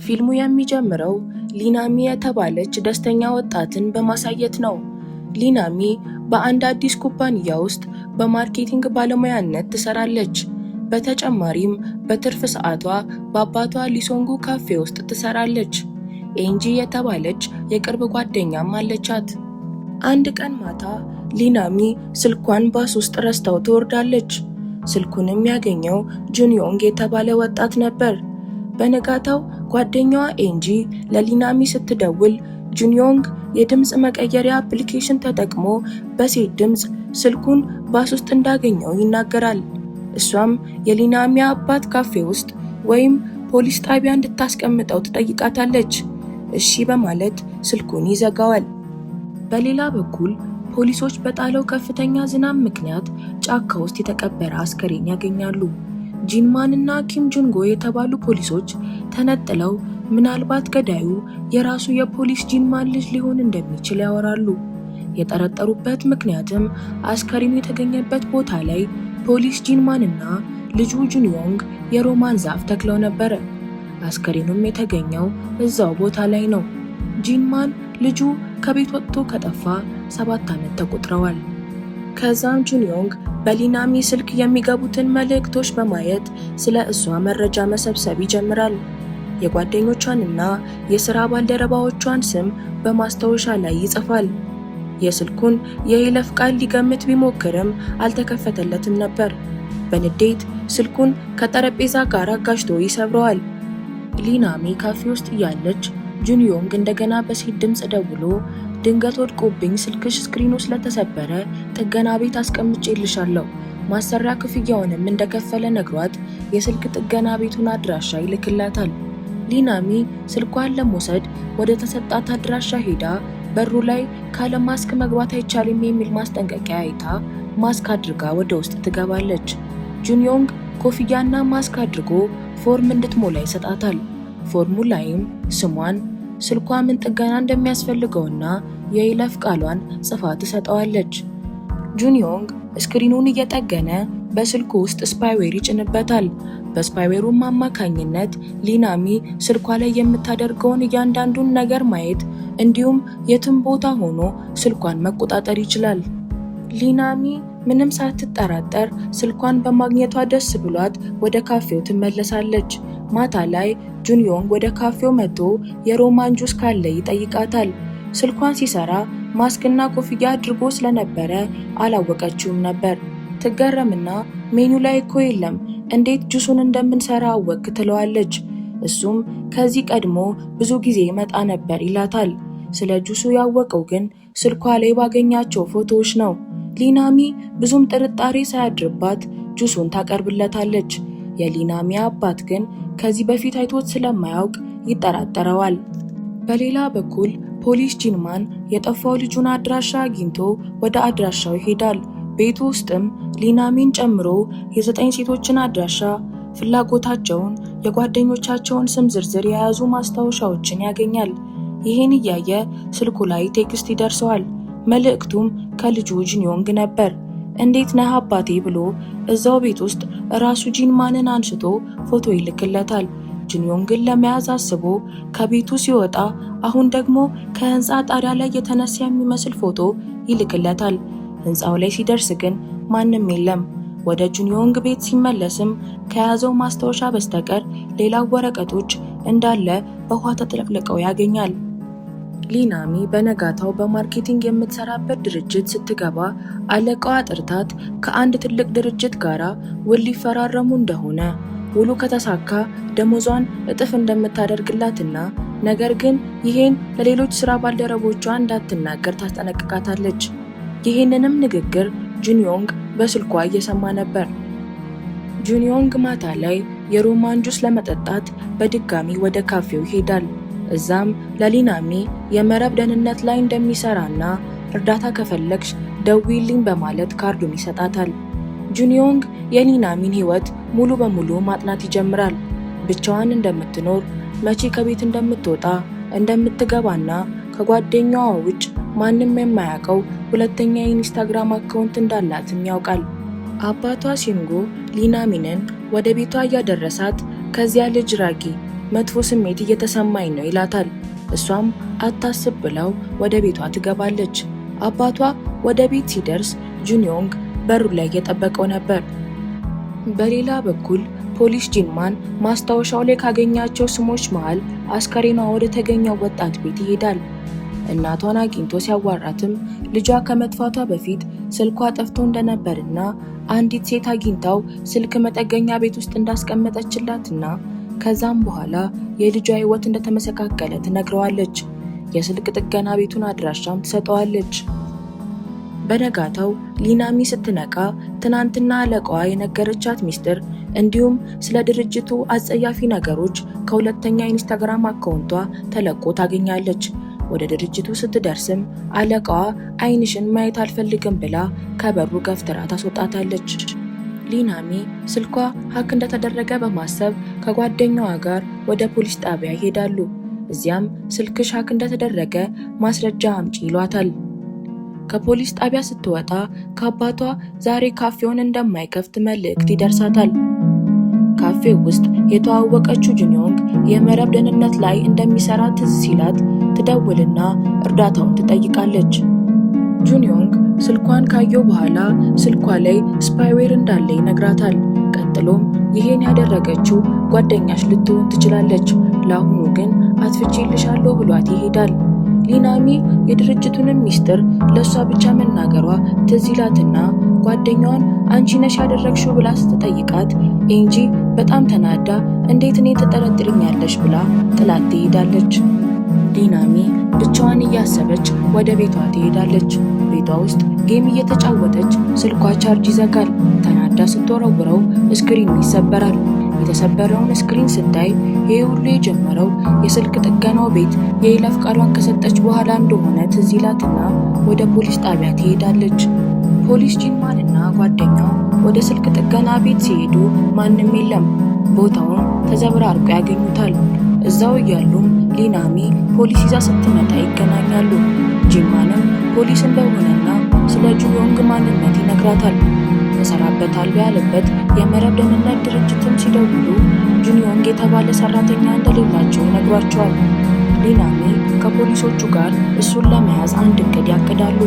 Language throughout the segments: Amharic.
ፊልሙ የሚጀምረው ሊናሚ የተባለች ደስተኛ ወጣትን በማሳየት ነው። ሊናሚ በአንድ አዲስ ኩባንያ ውስጥ በማርኬቲንግ ባለሙያነት ትሰራለች። በተጨማሪም በትርፍ ሰዓቷ በአባቷ ሊሶንጉ ካፌ ውስጥ ትሰራለች። ኤንጂ የተባለች የቅርብ ጓደኛም አለቻት። አንድ ቀን ማታ ሊናሚ ስልኳን ባስ ውስጥ ረስታው ትወርዳለች። ስልኩንም ያገኘው ጁንዮንግ የተባለ ወጣት ነበር። በነጋታው ጓደኛዋ ኤንጂ ለሊናሚ ስትደውል ጁንዮንግ የድምፅ መቀየሪያ አፕሊኬሽን ተጠቅሞ በሴት ድምፅ ስልኩን ባስ ውስጥ እንዳገኘው ይናገራል። እሷም የሊናሚ አባት ካፌ ውስጥ ወይም ፖሊስ ጣቢያ እንድታስቀምጠው ትጠይቃታለች። እሺ በማለት ስልኩን ይዘጋዋል። በሌላ በኩል ፖሊሶች በጣለው ከፍተኛ ዝናብ ምክንያት ጫካ ውስጥ የተቀበረ አስከሬን ያገኛሉ። ጂንማን እና ኪም ጁንጎ የተባሉ ፖሊሶች ተነጥለው ምናልባት ገዳዩ የራሱ የፖሊስ ጂንማን ልጅ ሊሆን እንደሚችል ያወራሉ። የጠረጠሩበት ምክንያትም አስከሬኑ የተገኘበት ቦታ ላይ ፖሊስ ጂንማን እና ልጁ ጁንዮንግ የሮማን ዛፍ ተክለው ነበረ። አስከሬኑም የተገኘው እዛው ቦታ ላይ ነው። ጂንማን ልጁ ከቤት ወጥቶ ከጠፋ 7 ዓመት ተቆጥረዋል። ከዛም ጁንዮንግ በሊናሚ ስልክ የሚገቡትን መልእክቶች በማየት ስለ እሷ መረጃ መሰብሰብ ይጀምራል። የጓደኞቿንና የሥራ ባልደረባዎቿን ስም በማስታወሻ ላይ ይጽፋል። የስልኩን የይለፍ ቃል ሊገምት ቢሞክርም አልተከፈተለትም ነበር። በንዴት ስልኩን ከጠረጴዛ ጋር አጋጭቶ ይሰብረዋል። ሊናሚ ካፌ ውስጥ እያለች ጁንዮንግ እንደገና በሴት ድምፅ ደውሎ ድንገት ወድቆብኝ ስልክሽ ስክሪኑ ስለተሰበረ ጥገና ቤት አስቀምጬልሻለሁ፣ ማሰሪያ ክፍያውንም እንደከፈለ ነግሯት የስልክ ጥገና ቤቱን አድራሻ ይልክላታል። ሊናሚ ስልኳን ለመውሰድ ወደ ተሰጣት አድራሻ ሄዳ በሩ ላይ ካለ ማስክ መግባት አይቻልም የሚል ማስጠንቀቂያ አይታ ማስክ አድርጋ ወደ ውስጥ ትገባለች። ጁንዮንግ ኮፍያና ማስክ አድርጎ ፎርም እንድትሞላ ይሰጣታል። ፎርሙ ላይም ስሟን፣ ስልኳ ምን ጥገና እንደሚያስፈልገውና የይለፍ ቃሏን ጽፋ ትሰጠዋለች። ጁንዮንግ ስክሪኑን እየጠገነ በስልኩ ውስጥ ስፓይዌር ይጭንበታል። በስፓይዌሩም አማካኝነት ሊናሚ ስልኳ ላይ የምታደርገውን እያንዳንዱን ነገር ማየት እንዲሁም የትም ቦታ ሆኖ ስልኳን መቆጣጠር ይችላል። ሊናሚ ምንም ሳትጠራጠር ስልኳን በማግኘቷ ደስ ብሏት ወደ ካፌው ትመለሳለች። ማታ ላይ ጁንዮንግ ወደ ካፌው መጥቶ የሮማን ጁስ ካለ ይጠይቃታል። ስልኳን ሲሰራ ማስክና ኮፍያ አድርጎ ስለነበረ አላወቀችውም ነበር። ትገረምና ሜኑ ላይ እኮ የለም፣ እንዴት ጁሱን እንደምንሰራ አወቅ ትለዋለች። እሱም ከዚህ ቀድሞ ብዙ ጊዜ መጣ ነበር ይላታል። ስለ ጁሱ ያወቀው ግን ስልኳ ላይ ባገኛቸው ፎቶዎች ነው። ሊናሚ ብዙም ጥርጣሬ ሳያድርባት ጁሱን ታቀርብለታለች። የሊናሚ አባት ግን ከዚህ በፊት አይቶት ስለማያውቅ ይጠራጠረዋል። በሌላ በኩል ፖሊስ ጂንማን የጠፋው ልጁን አድራሻ አግኝቶ ወደ አድራሻው ይሄዳል። ቤቱ ውስጥም ሊናሚን ጨምሮ የ9 ሴቶችን አድራሻ፣ ፍላጎታቸውን፣ የጓደኞቻቸውን ስም ዝርዝር የያዙ ማስታወሻዎችን ያገኛል። ይህን እያየ ስልኩ ላይ ቴክስት ይደርሰዋል። መልእክቱም ከልጁ ጁንዮንግ ነበር። እንዴት ነህ አባቴ ብሎ እዛው ቤት ውስጥ ራሱ ጂንማንን አንስቶ ፎቶ ይልክለታል። ጁንዮንግን ለመያዝ አስቦ ከቤቱ ሲወጣ አሁን ደግሞ ከህንፃ ጣሪያ ላይ የተነሳ የሚመስል ፎቶ ይልክለታል። ህንፃው ላይ ሲደርስ ግን ማንም የለም። ወደ ጁንዮንግ ቤት ሲመለስም ከያዘው ማስታወሻ በስተቀር ሌላው ወረቀቶች እንዳለ በውሃ ተጥለቅልቀው ያገኛል። ሊናሚ በነጋታው በማርኬቲንግ የምትሰራበት ድርጅት ስትገባ አለቃዋ ጥርታት ከአንድ ትልቅ ድርጅት ጋር ውል ሊፈራረሙ እንደሆነ፣ ውሉ ከተሳካ ደሞዟን እጥፍ እንደምታደርግላትና ነገር ግን ይሄን ለሌሎች ስራ ባልደረቦቿ እንዳትናገር ታስጠነቅቃታለች። ይህንንም ንግግር ጁንዮንግ በስልኳ እየሰማ ነበር። ጁንዮንግ ማታ ላይ የሮማን ጁስ ለመጠጣት በድጋሚ ወደ ካፌው ይሄዳል። እዛም ለሊናሚ የመረብ ደህንነት ላይ እንደሚሰራና እርዳታ ከፈለግሽ ደውይልኝ በማለት ካርዱን ይሰጣታል። ጁንዮንግ የሊናሚን ህይወት ሙሉ በሙሉ ማጥናት ይጀምራል። ብቻዋን እንደምትኖር፣ መቼ ከቤት እንደምትወጣ እንደምትገባና ከጓደኛዋ ውጭ ማንም የማያውቀው ሁለተኛ የኢንስታግራም አካውንት እንዳላትም ያውቃል። አባቷ ሲንጎ ሊናሚንን ወደ ቤቷ እያደረሳት ከዚያ ልጅ ራጊ መጥፎ ስሜት እየተሰማኝ ነው ይላታል። እሷም አታስብ ብለው ወደ ቤቷ ትገባለች። አባቷ ወደ ቤት ሲደርስ ጁንዮንግ በሩ ላይ እየጠበቀው ነበር። በሌላ በኩል ፖሊስ ጂንማን ማስታወሻው ላይ ካገኛቸው ስሞች መሃል አስከሬኗ ወደ ተገኘው ወጣት ቤት ይሄዳል። እናቷን አግኝቶ ሲያዋራትም ልጇ ከመጥፋቷ በፊት ስልኳ ጠፍቶ እንደነበርና አንዲት ሴት አግኝታው ስልክ መጠገኛ ቤት ውስጥ እንዳስቀመጠችላትና ከዛም በኋላ የልጇ ሕይወት እንደተመሰቃቀለ ትነግረዋለች። የስልክ ጥገና ቤቱን አድራሻም ትሰጠዋለች። በነጋታው ሊናሚ ስትነቃ ትናንትና አለቃዋ የነገረቻት ሚስጥር እንዲሁም ስለ ድርጅቱ አጸያፊ ነገሮች ከሁለተኛ ኢንስታግራም አካውንቷ ተለቆ ታገኛለች። ወደ ድርጅቱ ስትደርስም አለቃዋ ዓይንሽን ማየት አልፈልግም ብላ ከበሩ ገፍትራ ታስወጣታለች። ሊናሚ ስልኳ ሀክ እንደተደረገ በማሰብ ከጓደኛዋ ጋር ወደ ፖሊስ ጣቢያ ይሄዳሉ። እዚያም ስልክሽ ሀክ እንደተደረገ ማስረጃ አምጪ ይሏታል። ከፖሊስ ጣቢያ ስትወጣ ከአባቷ ዛሬ ካፌውን እንደማይከፍት መልእክት ይደርሳታል። ካፌው ውስጥ የተዋወቀችው ጁንዮንግ የመረብ ደህንነት ላይ እንደሚሰራ ትዝ ሲላት ትደውልና እርዳታውን ትጠይቃለች። ጁንዮንግ ስልኳን ካየው በኋላ ስልኳ ላይ ስፓይዌር እንዳለ ይነግራታል። ቀጥሎም ይሄን ያደረገችው ጓደኛሽ ልትሆን ትችላለች፣ ለአሁኑ ግን አጥፍቼልሻለሁ ብሏት ይሄዳል። ሊናሚ የድርጅቱንም ሚስጥር ለሷ ብቻ መናገሯ ትዝ ይላትና ጓደኛዋን አንቺ ነሽ ያደረግሽው ብላ ስትጠይቃት ኤንጂ በጣም ተናዳ እንዴት እኔ ትጠረጥሪኛለሽ ብላ ጥላት ትሄዳለች። ሊናሚ ብቻዋን እያሰበች ወደ ቤቷ ትሄዳለች። ቤቷ ውስጥ ጌም እየተጫወተች ስልኳ ቻርጅ ይዘጋል። ተናዳ ስትወረውረው ስክሪኑ ይሰበራል። የተሰበረውን ስክሪን ስታይ ይህ ሁሉ የጀመረው የስልክ ጥገናው ቤት የይለፍ ቃሏን ከሰጠች በኋላ እንደሆነ ትዝ ይላትና ወደ ፖሊስ ጣቢያ ትሄዳለች። ፖሊስ ጂንማንና ጓደኛው ወደ ስልክ ጥገና ቤት ሲሄዱ ማንም የለም። ቦታውን ተዘብራርቆ ያገኙታል። እዛው እያሉም ሊናሚ ፖሊስ ይዛ ስትመጣ ይገናኛሉ። ጂንማንም ፖሊስ እንደሆነና ስለ ጁንዮንግ ማንነት ይነግራታል። እሰራበታለሁ ያለበት የመረብ ደህንነት ድርጅትም ሲደውሉ ጁንዮንግ የተባለ ሰራተኛ እንደሌላቸው ይነግሯቸዋል። ሊናሚ ከፖሊሶቹ ጋር እሱን ለመያዝ አንድ እቅድ ያቅዳሉ።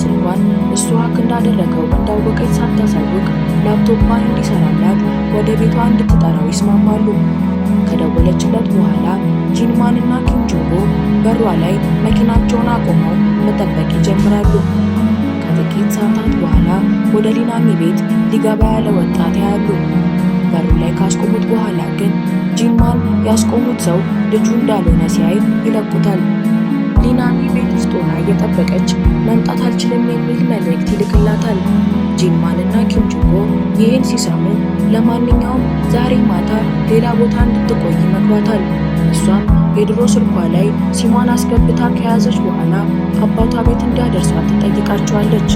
ስልኳን እሱ ሀክ እንዳደረገው እንዳወቀች ሳታሳውቅ ላፕቶፓን እንዲሰራላት ወደ ቤቷ እንድትጠራው ይስማማሉ። ከደወለችለት በኋላ ጂንማንና ኪም ጆንጎ በሯ ላይ መኪናቸውን አቆመው መጠበቅ ይጀምራሉ። ከጥቂት ሰዓታት በኋላ ወደ ሊናሚ ቤት ሊገባ ያለ ወጣት ያያሉ። በሩ ላይ ካስቆሙት በኋላ ግን ጂንማን ያስቆሙት ሰው ልጁ እንዳልሆነ ሲያይ ይለቁታል። ሊናሚ ቤት ውስጥ ሆና እየጠበቀች መምጣት አልችልም የሚል መልእክት ይልክላታል። ጂንማንና ኪም ጆንጎ ይህን ሲሰሙ ለማንኛውም ዛሬ ማታ ሌላ ቦታ እንድትቆይ ይመክሯታል። እሷም የድሮ ስልኳ ላይ ሲሟን አስገብታ ከያዘች በኋላ አባቷ ቤት እንዲያደርሷት ትጠይቃቸዋለች።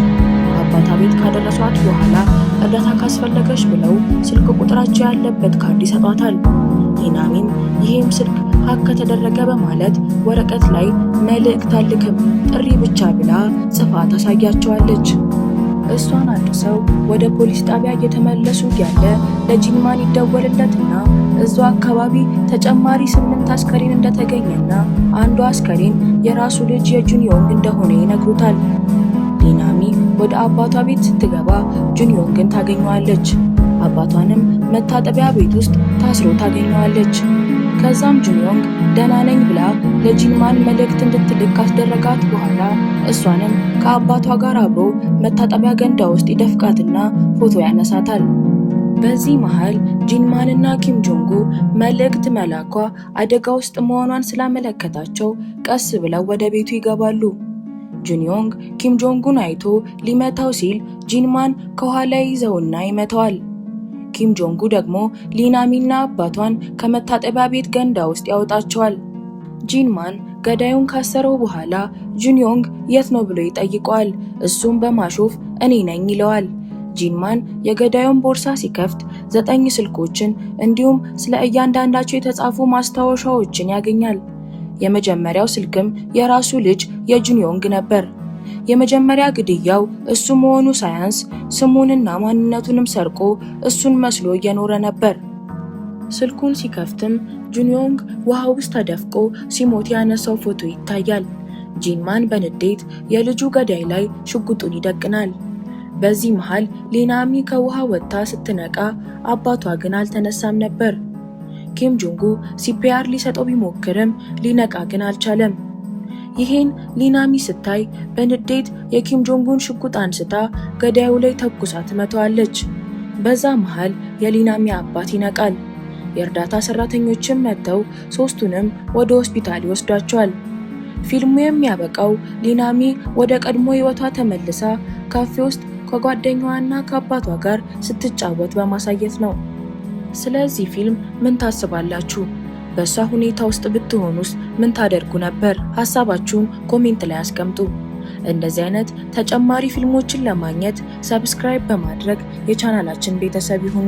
አባቷ ቤት ካደረሷት በኋላ እርዳታ ካስፈለገች ብለው ስልክ ቁጥራቸው ያለበት ካርድ ይሰጧታል። ሊናሚም ይህም ስልክ ሀክ ከተደረገ በማለት ወረቀት ላይ መልእክት አልክም ጥሪ ብቻ ብላ ጽፋ ታሳያቸዋለች። እሷን አድርሰው ወደ ፖሊስ ጣቢያ እየተመለሱ ያለ ለጂንማን ይደወልለትና እዛው አካባቢ ተጨማሪ 8 አስከሬን እንደተገኘና አንዱ አስከሬን የራሱ ልጅ የጁንዮንግ እንደሆነ ይነግሩታል። ሊናሚ ወደ አባቷ ቤት ስትገባ ጁንዮንግን ታገኘዋለች። አባቷንም መታጠቢያ ቤት ውስጥ ታስሮ ታገኘዋለች። ከዛም ጁንዮንግ ደህና ነኝ ብላ ለጂንማን መልእክት እንድትልክ ካስደረጋት በኋላ እሷንም ከአባቷ ጋር አብሮ መታጠቢያ ገንዳ ውስጥ ይደፍቃትና ፎቶ ያነሳታል። በዚህ መሃል ጂንማንና ኪም ጆንጉ መልእክት መላኳ አደጋ ውስጥ መሆኗን ስላመለከታቸው ቀስ ብለው ወደ ቤቱ ይገባሉ። ጁንዮንግ ኪም ጆንጉን አይቶ ሊመታው ሲል ጂንማን ከኋላ ይዘውና ይመታዋል። ኪም ጆንጉ ደግሞ ሊናሚና አባቷን ከመታጠቢያ ቤት ገንዳ ውስጥ ያወጣቸዋል። ጂንማን ገዳዩን ካሰረው በኋላ ጁንዮንግ የት ነው ብሎ ይጠይቀዋል። እሱም በማሾፍ እኔ ነኝ ይለዋል። ጂንማን የገዳዩን ቦርሳ ሲከፍት 9 ስልኮችን እንዲሁም ስለ እያንዳንዳቸው የተጻፉ ማስታወሻዎችን ያገኛል። የመጀመሪያው ስልክም የራሱ ልጅ የጁንዮንግ ነበር። የመጀመሪያ ግድያው እሱ መሆኑ ሳያንስ ስሙንና ማንነቱንም ሰርቆ እሱን መስሎ እየኖረ ነበር። ስልኩን ሲከፍትም ጁንዮንግ ውሃ ውስጥ ተደፍቆ ሲሞት ያነሳው ፎቶ ይታያል። ጂንማን በንዴት የልጁ ገዳይ ላይ ሽጉጡን ይደቅናል። በዚህ መሃል ሊናሚ ከውሃ ወጥታ ስትነቃ አባቷ ግን አልተነሳም ነበር። ኪም ጆንጉ ሲፒአር ሊሰጠው ቢሞክርም ሊነቃ ግን አልቻለም። ይሄን ሊናሚ ስታይ በንዴት የኪም ጆንጉን ሽጉጥ አንስታ ገዳዩ ላይ ተኩሳ ትመታዋለች። በዛ መሃል የሊናሚ አባት ይነቃል። የእርዳታ ሰራተኞችም መጥተው ሶስቱንም ወደ ሆስፒታል ይወስዷቸዋል። ፊልሙ የሚያበቃው ሊናሚ ወደ ቀድሞ ህይወቷ ተመልሳ ካፌ ውስጥ ከጓደኛዋና ከአባቷ ጋር ስትጫወት በማሳየት ነው። ስለዚህ ፊልም ምን ታስባላችሁ? በሷ ሁኔታ ውስጥ ብትሆኑስ ምን ታደርጉ ነበር? ሐሳባችሁን ኮሜንት ላይ አስቀምጡ። እንደዚህ አይነት ተጨማሪ ፊልሞችን ለማግኘት ሰብስክራይብ በማድረግ የቻናላችን ቤተሰብ ይሁኑ።